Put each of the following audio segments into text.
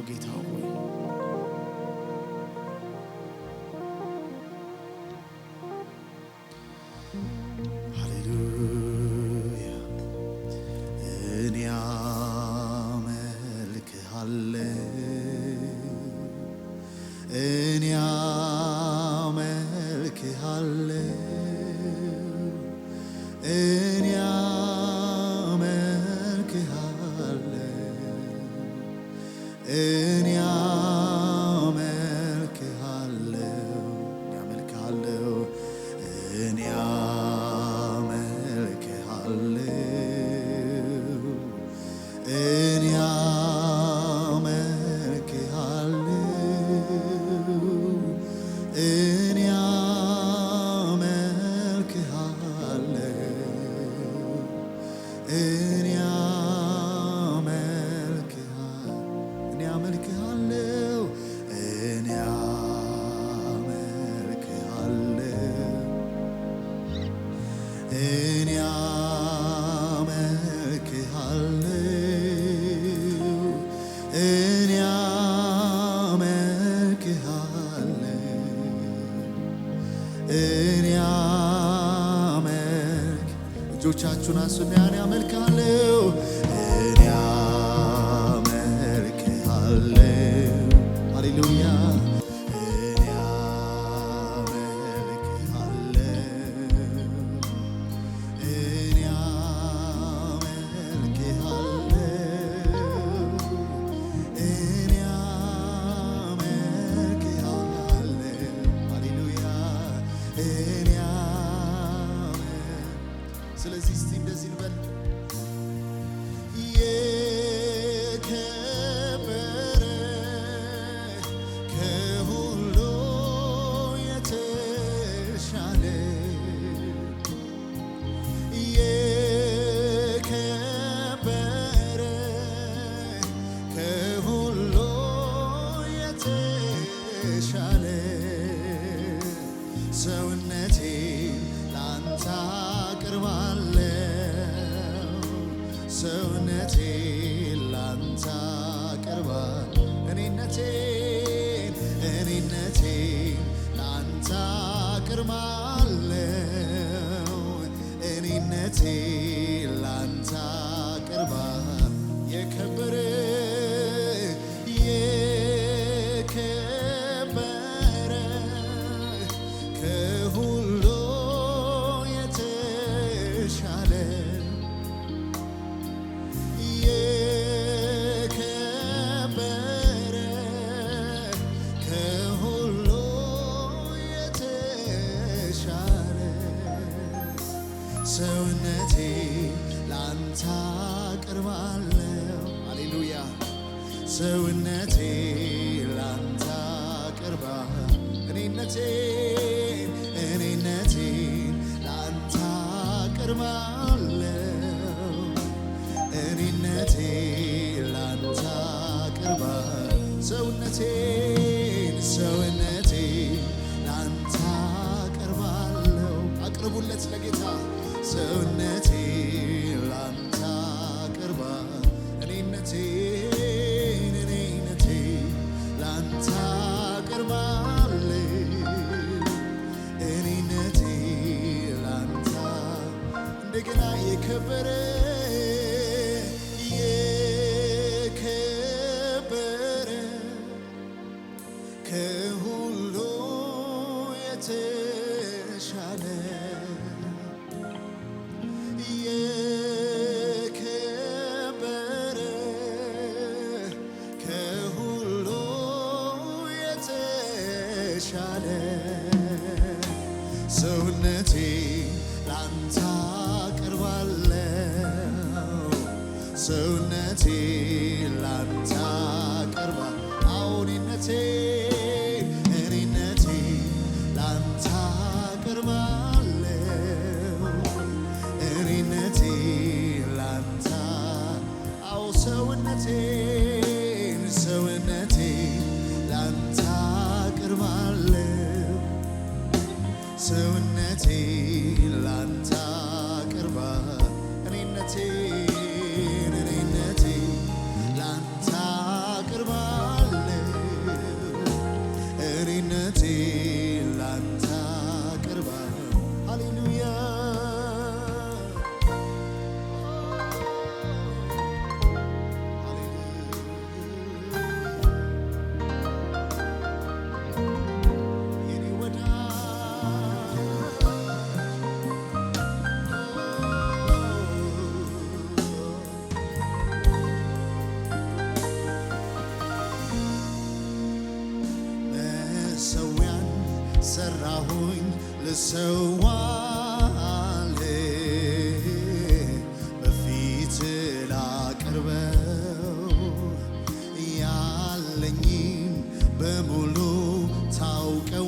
አመልክሃለሁ ጌታ ሆይ ሃሌሉያ እኔ እጆቻችሁን አንሱና እኔ አመልክሃለሁ እኔ አመልክሃለሁ ሃሌሉያ እኔ አመልክሃለሁ እኔ አመልክሃለሁ እኔ አመልክሃለሁ ሃሌሉያ እኔ ስለዚህ እስቲ እንደዚህ እንበል የከበረ ከሁሉ የተሻለ የከበረ ከሁሉ የተሻለ ሰውነቴ ላንተ ሰውነቴ ላንተ አቀርባለሁ እኔነቴን ላንተ አቀርባለሁ እኔነቴን ላንተ አቀርባለሁ የከበረ ከሁሉ የተሻለ ሰውነቴ ላንተ አቀርባለሁ ሃሌሉያ ሰውነቴ ላንተ አቀርባለሁ እኔነቴን ላንተ አቀርባለሁ እኔነቴን ላንተ አቀርባለሁ ሰውነቴን ላንተ አቀርባለሁ አቅርቡለት ለጌታ ሰውነቴ ላንተ አቀርባለሁ እኔነቴን ላንተ አቀርባለሁ እኔነቴን ላንተ እንደገና የከበረ ከሁሉ የተሻለ የከበረ ከሁሉ የተሻለ ሰውነቴ ላንተ አቀርባለሁ ሰውነቴ ላንተ አቀርባለሁ እኔነቴ ላንተ አቀርባለሁ እኔነቴ ላንተ ሰውነቴ ላንተ አቀርባለሁ ሰውነቴ ላንተ አቀርባለሁ እኔነቴ ላንተ አቀርባለሁ ልሰዋል በፊት ላቅርበው ያለኝም በሙሉ ታውቀዋል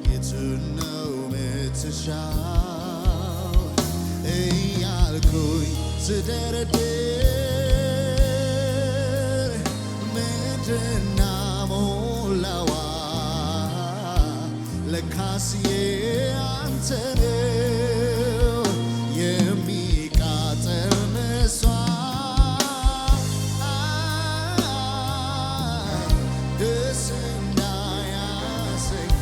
የቱን ነው ምትሻው እያልኩኝ ስደረድር ምድርና ሞላዋ ለካስ ያንተ ነው የሚቃጠል መስዋዕት ደስ እንዳያሰኝ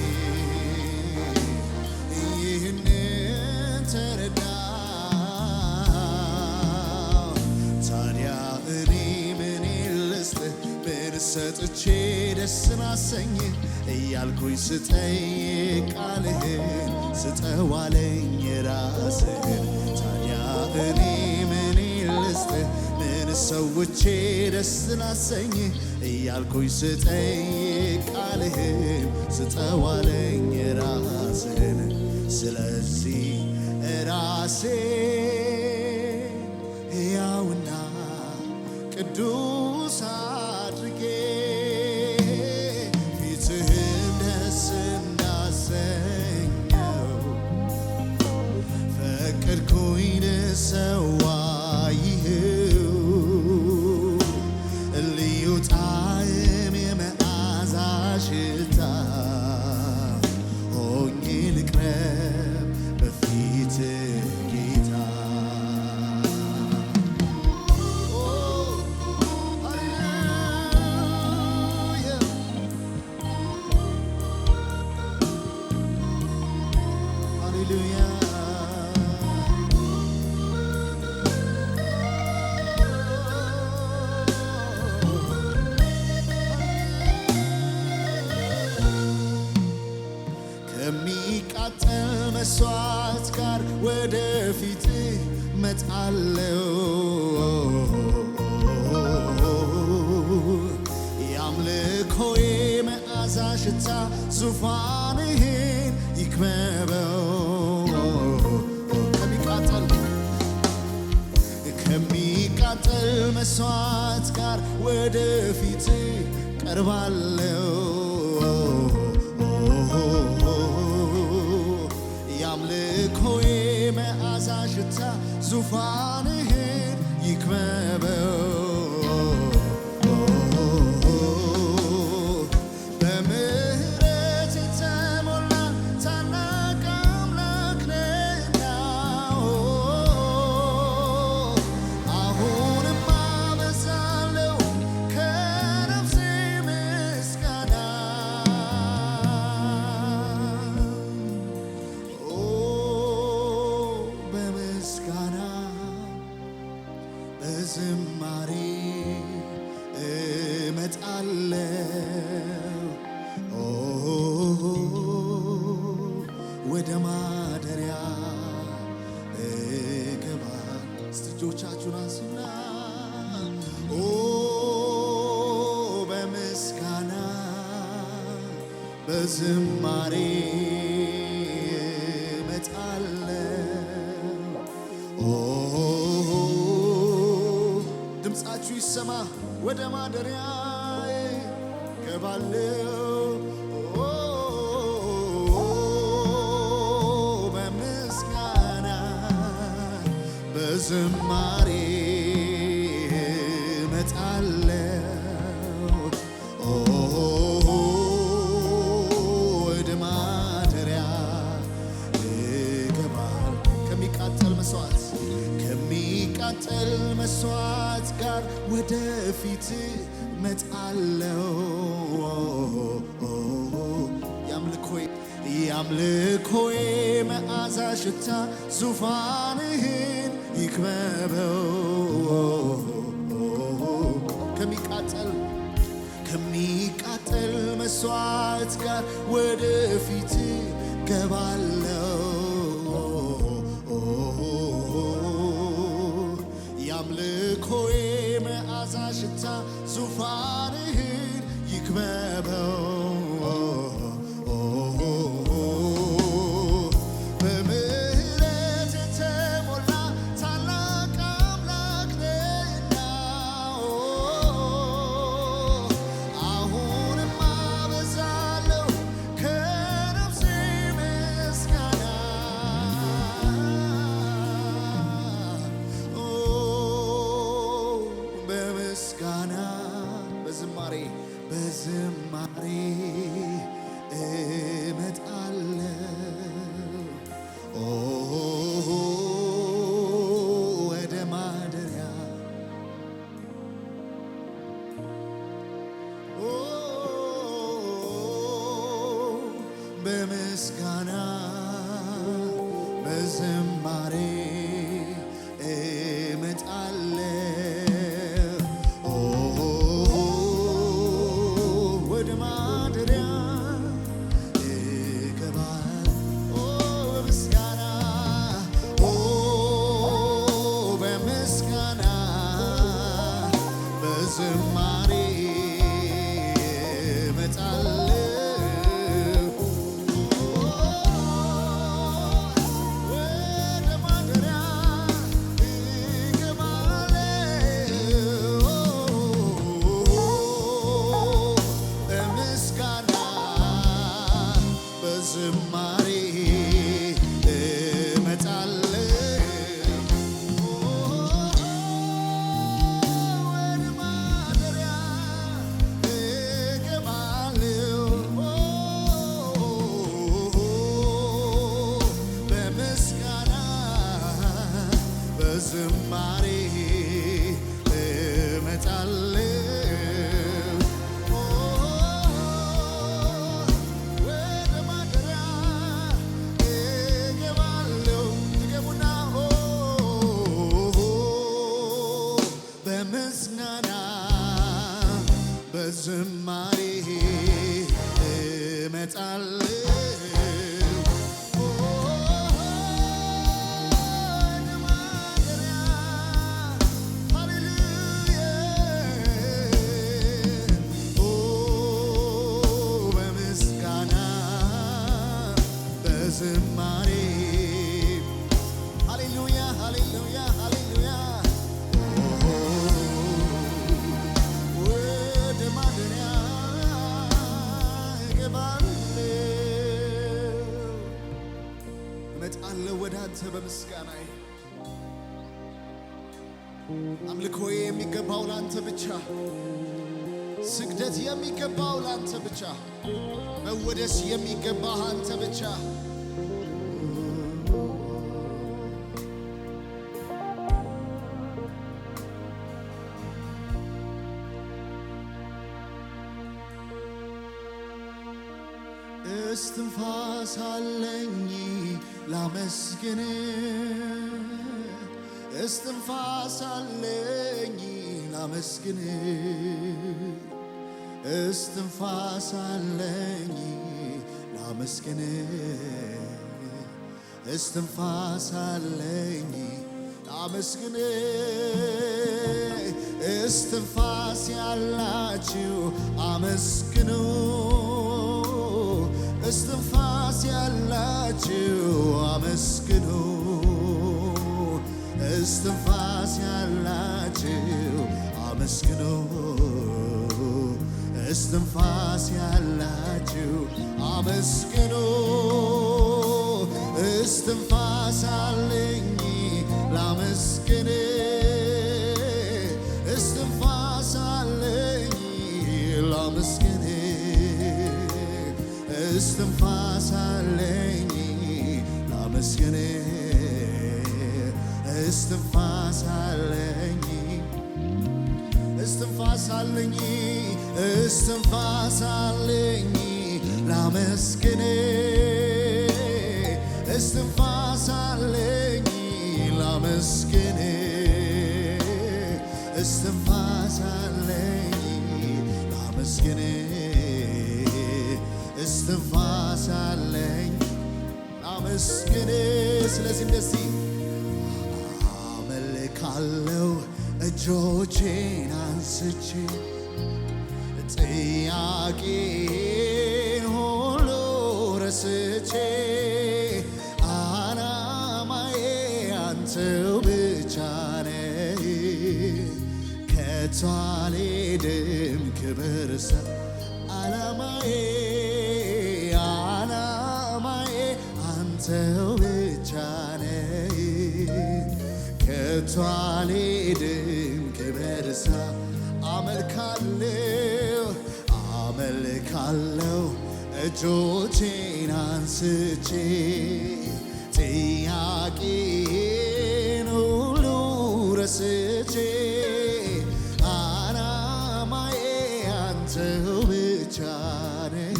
ይህንን ተረዳው። ታዲያ እኔ ምን ልስጥህ ምን ሰጥቼ ደስ ላሰኝ እያልኩኝ ስጠይቅ ቃልህን ስጠዋለኝ ራስህን። ታዲያ እኔ ምን ልስጥህ ምን ሰውቼ ደስ ላሰኝ እያልኩኝ ስጠይቅ ቃልህን ስጠዋለኝ ራስህን። ስለዚህ ራሴ ሕያውና ቅዱስ አድርጌ ፊትህን ደስ እንዳሰኘው ፈቀድኩኝ ልሰዋ ይኸው ልዩ ጣዕም የመዓዛ ሽታ ሆኜ ልቅረብ በፊትህ ጌታ። ከሚቃጠል መስዋዕት ጋር ወደፊት መጣለው የአምልኮዬ መዓዛ ሽታ ዙፋንህን ይክበበው። ከሚቃጠል መስዋዕት ጋር ወደፊት ቀርባለው የአምልኮዬ መዓዛ ሽታ ዙፋንህን ይክበበው። በምህረት የተሞላ ታላቅ አምላክ ነህና አሁንም አበዛለሁ ከነፍሴ ምስጋና በምስጋና በዝማሬ እመጣለሁ ወደ ማደሪያ እገባለሁ። እስቲ እጆቻችሁን አንሱና በምስጋና በዝማሬ እመጣለሁ። ድምፃችሁ ይሰማ ወደ ማደሪያ ገባለሁ በምስጋና በዝማሬ እመጣለሁ ወደ ማደሪያ እገባለሁ። ከሚቃጠል መስዋዕት ጋር ወደፊት መጣለው የአምልኮዬ መዓዛ ሽታ ዙፋንህን ይክበበው። ከሚቃጠል መስዋዕት ጋር ወደፊት ገባለው የአምልኮዬ መዓዛ ሽታ ዙፋንህን ይክበበው። በዝማሬ እመጣለሁ ወደ ማደሪያ እገባለሁ በምስጋና በምስጋና በዝማሬ እመጣለሁ ዝማሬ እመጣለሁ ወደ ማደሪያ እገባለሁ በምስጋና በዝማሬ እመጣለሁ በምስጋና በዝማሬ እመጣለሁ ወደ ማደሪያ ሃሌሉያ በምስጋና በዝማሬ ሃሌሉያ ሃሌሉያ ሃሌሉያ እመጣለሁ ወደ አንተ በምስጋናዬ አምልኮዬ የሚገባው ላንተ ብቻ ስግደት የሚገባው ላንተ ብቻ መወደስ የሚገባህ አንተ ብቻ እስትንፋስ አለኝ ላመስግን እስትንፋስ አለኝ ላመስግን እስትንፋስ አለኝ ላመስግን እስትንፋስ አለኝ ላመስግን እስትንፋስ ያላችሁ አመስግኑ እስትንፋስ ያላችሁ አመስግኑ እስትንፋስ ያላችሁ አመስግኑ እስትንፋስ ያላችሁ አመስግኑ እስትንፋስ አለኝ ላመስግን እስትንፋስ አለኝ ላመስግን እስትንፋስ አለኝ ላመስግን እስትንፋስ አለኝ እስትንፋስ አለኝ እስትንፋስ አለኝ ላመስግን እስትንፋስ አለኝ ላመስግን እስትንፋስ አለኝ ላመስግን እስትንፋስ አለኝ ላመስግን ስለዚህ እንደዚህ አመልካለሁ እጆቼን አንስቼ ጥያቄን ሁሉ ረስቼ ዓላማዬ አንተው ብቻ ነህ ከቶ አልሄድም ክብር ሰብ ዓላማዬ አንተው ብቻ ነህ ከቶ አልሄድም ክብር ሰብ አመልካለሁ እጆቼን አንስቼ ጥያቄን ሁሉ ረስቼ ዓላማዬ አንተው ብቻ ነህ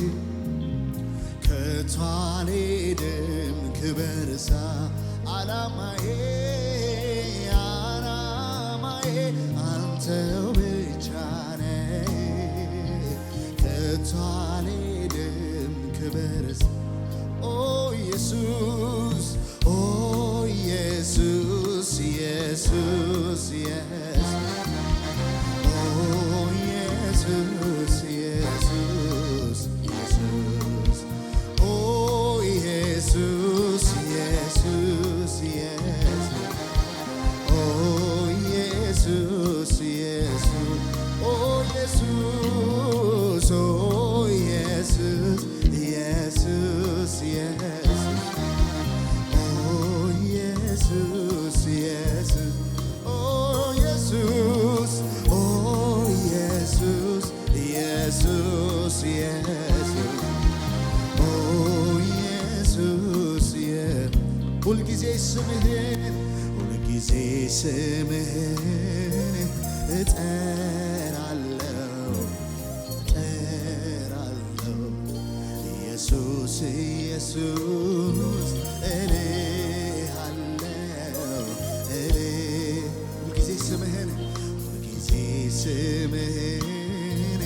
ከቶ አልሄድም ክብር ዓላማዬ ዓላማዬ አንተው ብቻ ነህ ከቶ አልሄድም ክብር ኦ ኢየሱስ ኦ ኢየሱስ ኢየሱስ ኢየሱስ ኦ ኢየሱስ ኢየሱስ ኢየሱስ ኦ ኢየሱስ ኢየሱስ ኢየሱስ ኦ ኢየሱስ ኢየሱስ ኦ ኢየሱስ ኦ ኢየሱስ ኢየሱስ ኢየሱስ ኦ ኢየሱስ ኢየሱስ ኦ ኢየሱስ ኦ ኢየሱስ ኢየሱስ ኢየሱስ ኦ ኢየሱስ ሁልጊዜ ስምህን እጠራለሁ ኢየሱስ ኢየሱስ እልሃለሁ ሁልጊዜ ስምህን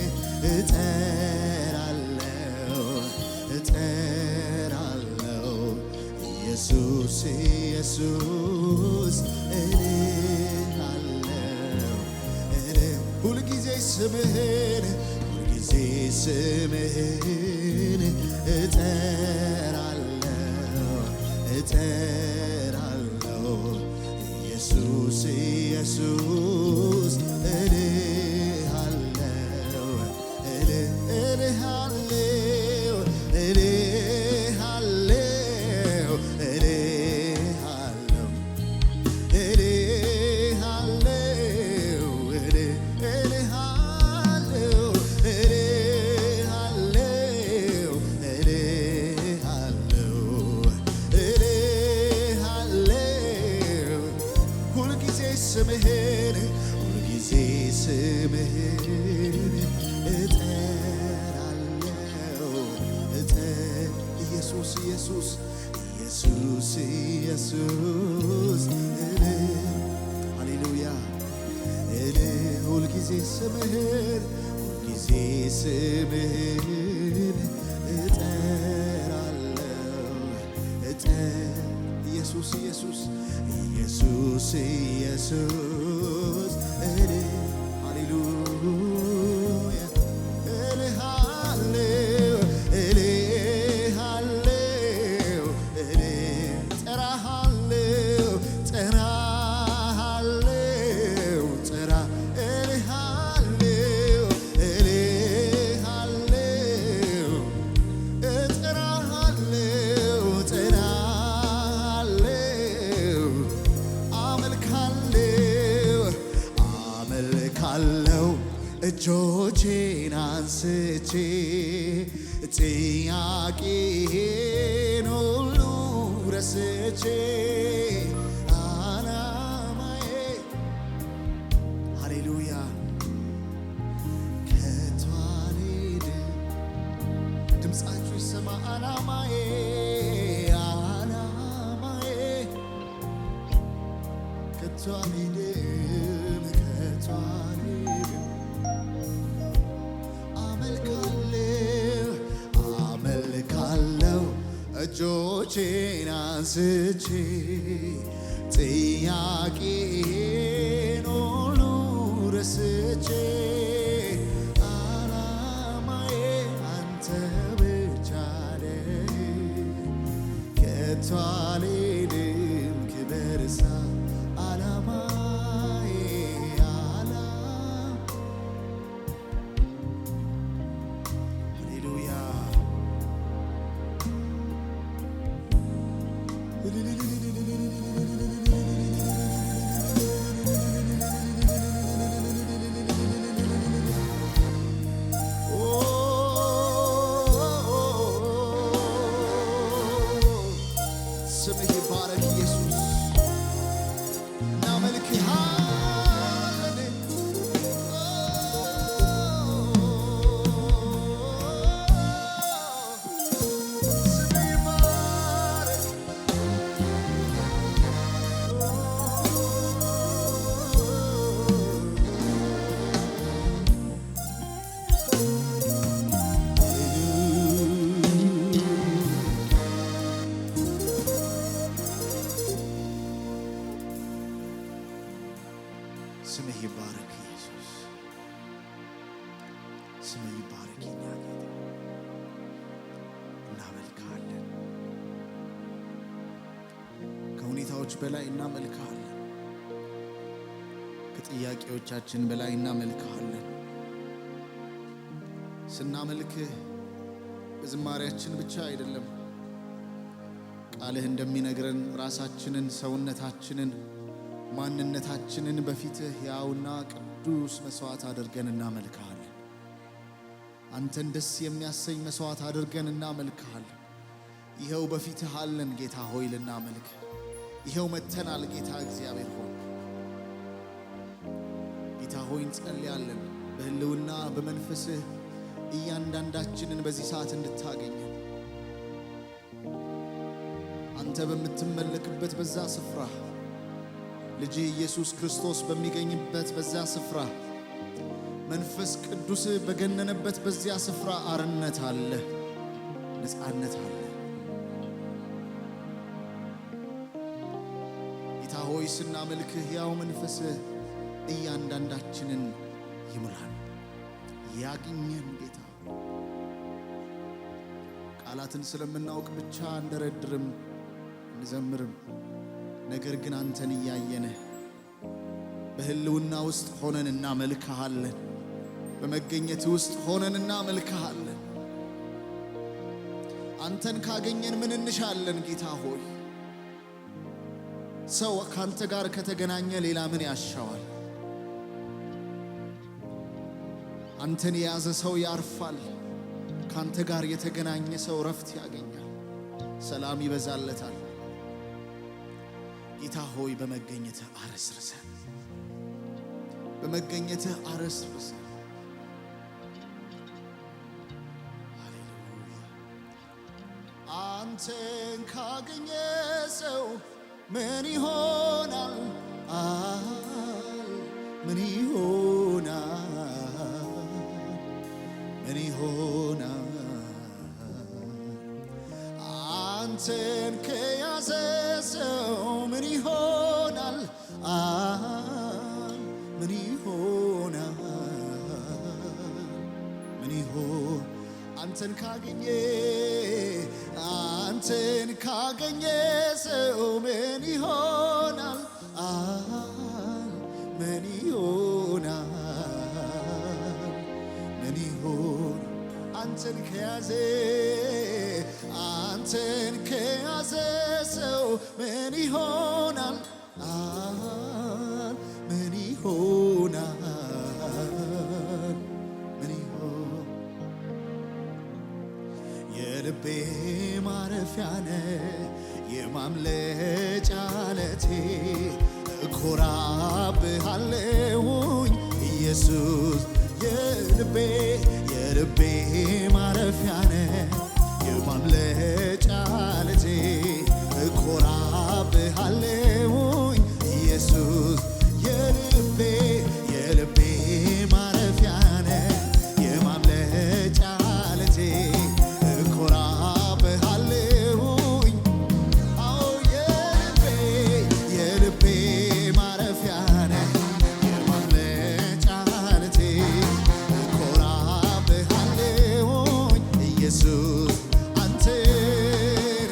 እጠራለሁ ኢየሱስ ኢየሱስ እልሃለሁ ሁልጊዜ ስምህን እጠራለሁ ኢየሱስ ኢየሱስ እልሃለሁ እልሃለሁ እልሃለሁ እልሃለሁ እልሃለሁ እልሃለሁ እልሃለሁ እልሃለሁ ሁልጊዜ ስምህን እጠራለሁ ኢየሱስ ኢየሱስ ኢየሱስ ኢየሱስ ሃሌሉያ ሁልጊዜ ስምህን እጠራለሁ ኢየሱስ ኢየሱስ ኢየሱስ ኢየሱስ ሃሌሉያ እልሃለሁ እልሃለሁ እጠራሃለሁ እጠራሃለሁ እልሃለሁ እልሃለሁ እጠራሃለሁ እጠራሃለሁ አመልካለሁ እጆቼን አንስቼ ጥያቄን ሁሉ ረስቼ ዓላማዬ ሃሌሉያ ከቶ አልሄድም ድምፃችሁ ይሰማ ዓላማዬ ከቶ አልሄድም አመልካለሁ እጆቼን አንስቼ ጥያቄን ሁሉ ረስቼ ዓላማዬ አንተ ብቻ ነህ ከቶ አልሄድም ክብር ዓላማዬ ሃሌሉያ ስምህ ይባረክ ኢየሱስ እናመልክሃለን ስምህ ይባረክ ስምህ ይባረክ ኢየሱስ፣ ስምህ ይባረክ የኛ ጌታ። እናመልክሃለን፣ ከሁኔታዎች በላይ እናመልክሃለን፣ ከጥያቄዎቻችን በላይ እናመልክሃለን። ስናመልክህ በዝማሬያችን ብቻ አይደለም፣ ቃልህ እንደሚነግረን ራሳችንን፣ ሰውነታችንን፣ ማንነታችንን በፊትህ ሕያውና ቅዱስ መስዋዕት አድርገን እናመልክሃለን። አንተን ደስ የሚያሰኝ መስዋዕት አድርገን እናመልክሃለን። ይኸው በፊትህ አለን ጌታ ሆይ ልናመልክ፣ ይኸው መተናል ጌታ እግዚአብሔር ሆይ። ጌታ ሆይ እንጸልያለን በህልውና በመንፈስህ እያንዳንዳችንን በዚህ ሰዓት እንድታገኘን፣ አንተ በምትመለክበት በዛ ስፍራ፣ ልጅ ኢየሱስ ክርስቶስ በሚገኝበት በዛ ስፍራ፣ መንፈስ ቅዱስ በገነነበት በዚያ ስፍራ አርነት አለ፣ ነፃነት አለ። ጌታ ሆይ ስናመልክህ ያው መንፈስህ እያንዳንዳችንን ይሙላል፣ ያግኘን ጌታ። ቃላትን ስለምናውቅ ብቻ እንደረድርም እንዘምርም፣ ነገር ግን አንተን እያየንህ በህልውና ውስጥ ሆነን እናመልክሃለን፣ በመገኘት ውስጥ ሆነን እናመልክሃለን። አንተን ካገኘን ምን እንሻለን ጌታ ሆይ? ሰው ካንተ ጋር ከተገናኘ ሌላ ምን ያሻዋል? አንተን የያዘ ሰው ያርፋል። ካንተ ጋር የተገናኘ ሰው ረፍት ያገኛል፣ ሰላም ይበዛለታል። ጌታ ሆይ በመገኘትህ አረስርሰን፣ በመገኘትህ አረስርሰን። ሃሌሉያ። አንተን ካገኘ ሰው ምን ይሆናል? ምን ይሆናል? ምን ይሆናል? አንተን ከያዘ ሰው ምን ይሆናል? ምን ይሆናል? ምን ይሆን? አንተን ካገኘ ሰው ምን ይሆናል? ምን ይሆናል? ምን ይሆን? አንተን ከያዘ ሰው ምን ይሆናል? ምን ይሆናል? ምን ይሆን? የልቤ ማረፊያ ነህ፣ የማምለጫ ዓለቴ፣ እኮራብሃለሁኝ ኢየሱስ። የልቤ ማረፊያ ነህ፣ የማምለጫ ዓለቴ፣ እኮራብሃለሁኝ ኢየሱስ። የልቤ ማረፊያ ነህ፣ የማምለጫ ዓለቴ፣ እኮራብሃለሁኝ። አዎ የልቤ ማረፊያ ነህ፣ የማምለጫ ዓለቴ፣ እኮራብሃለሁኝ ኢየሱስ። አንተን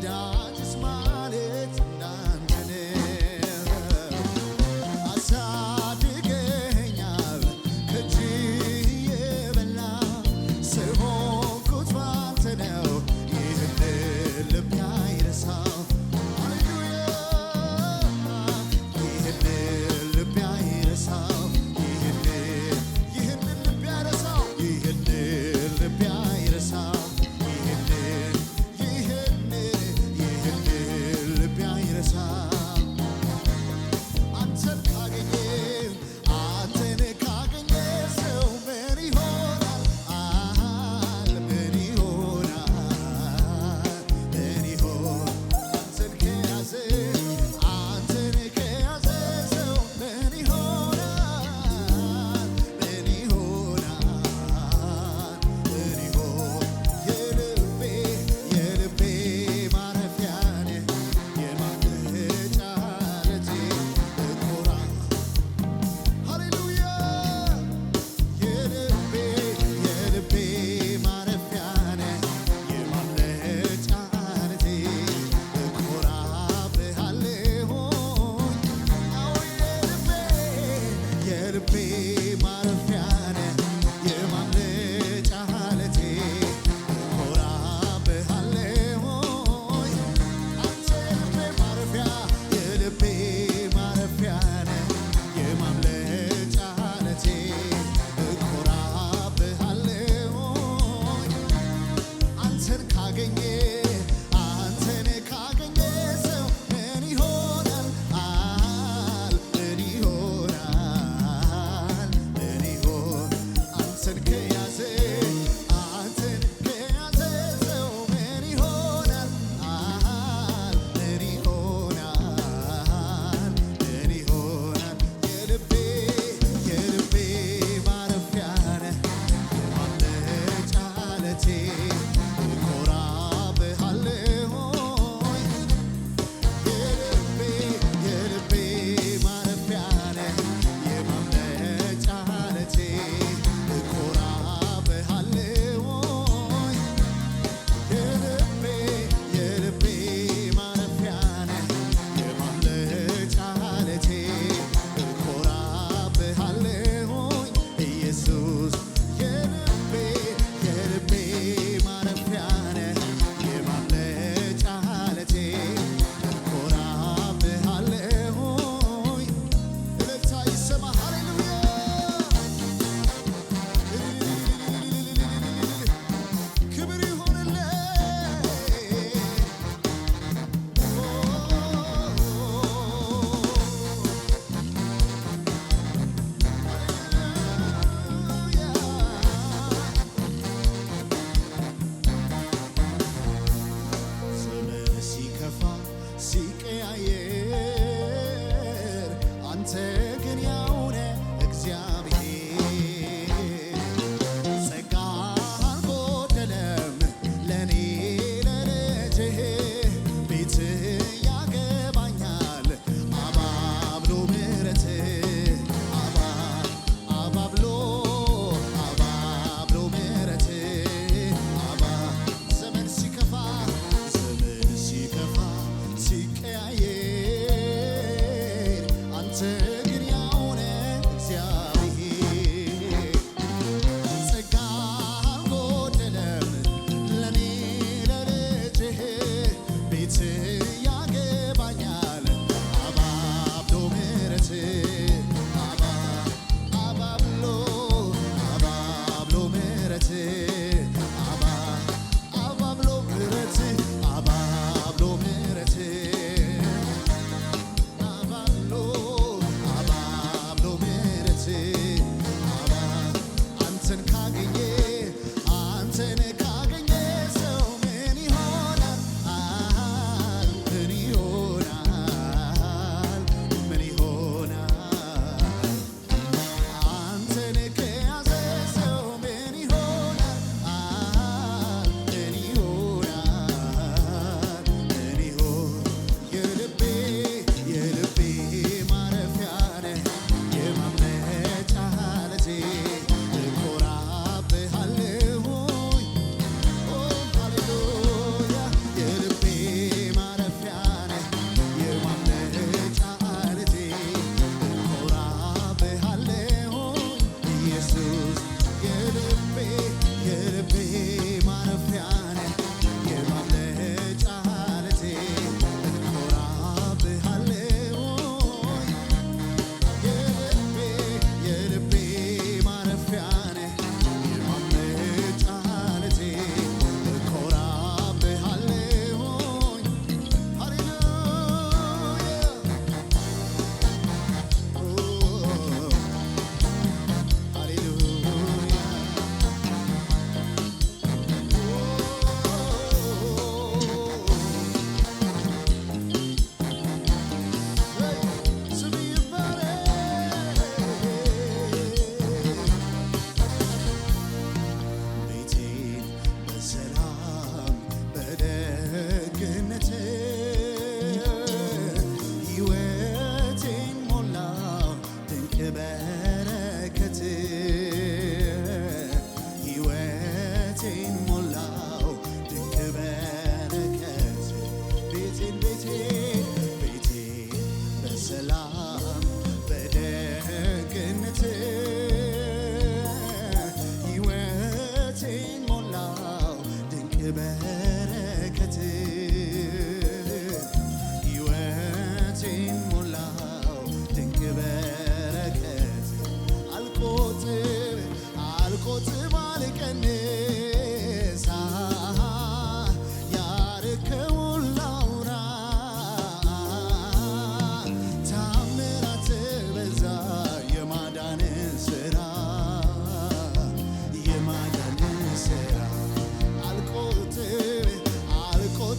ወዳጅስ ማለት እንዳንተ ነው። አሳድገኸኛል ከእጅህ የበላሁ ሰው ሆንኩት ባንተ ነው። ይህንን ልቤ አይረሳም። ሃሌሉያ ይህንን ልቤ አይረሳም። ይህንን ልቤ አይረሳም። ይህንን ልቤ አይረሳም። ይህንን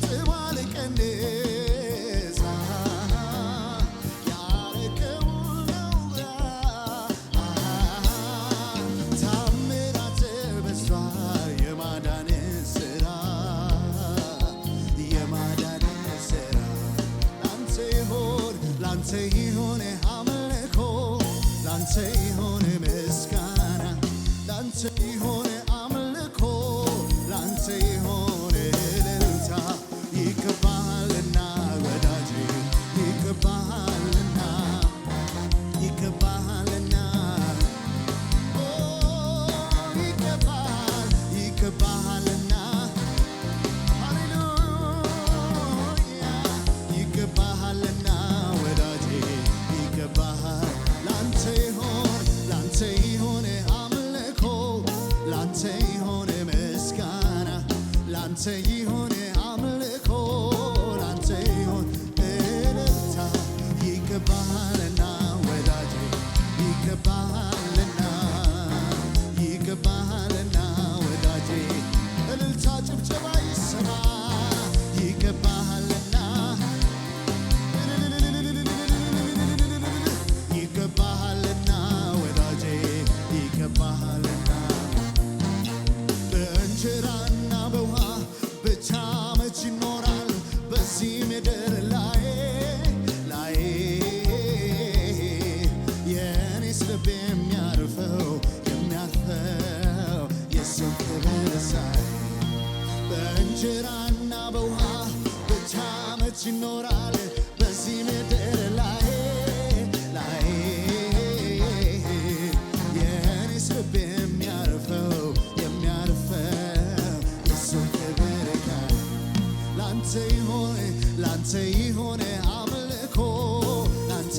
ነጥብ አልቀንስ ያረከውን አውራ ታምራት በዝቷል የማዳን ሥራ ላንተ ይሆን አምልኮ ላንተ ይሆን ምስጋና ላንተ ይሆን አምልኮ ላንተ ይሆን እልልታ ይገባሃልና ወዳጄ ይገባሃልና ይገባሃልና ይገባሃልና ሃሌሉያ ይገባሃልና ላንተ ይሆን አምልኮ ላንተ ይሆን ምስጋና ላንተ ይሆን አምልኮ ላንተ ይሆን እልልታ ይገባሃልና ወዳጄ ይገባሃልና ይገባሃልና ወዳጄ እልልታ ጭብጨባ ይሰማ ይገባሃልና ይገባሃልና ወዳጄ ይገባሃልና በእንጀራና በውሃ ብቻ መች ይኖራል በዚህ ምድር ላይ የእኔስ ልብ የሚያርፈው የእሱን ክብር ሳይ በእንጀራና በውሃ ብቻ መች ይኖራል በዚህ ምድር ላይ የእኔስ ልብ የሚያርፈው የእሱን ክብር ካይ ላንተ ይሆን አምልኮ ላንተ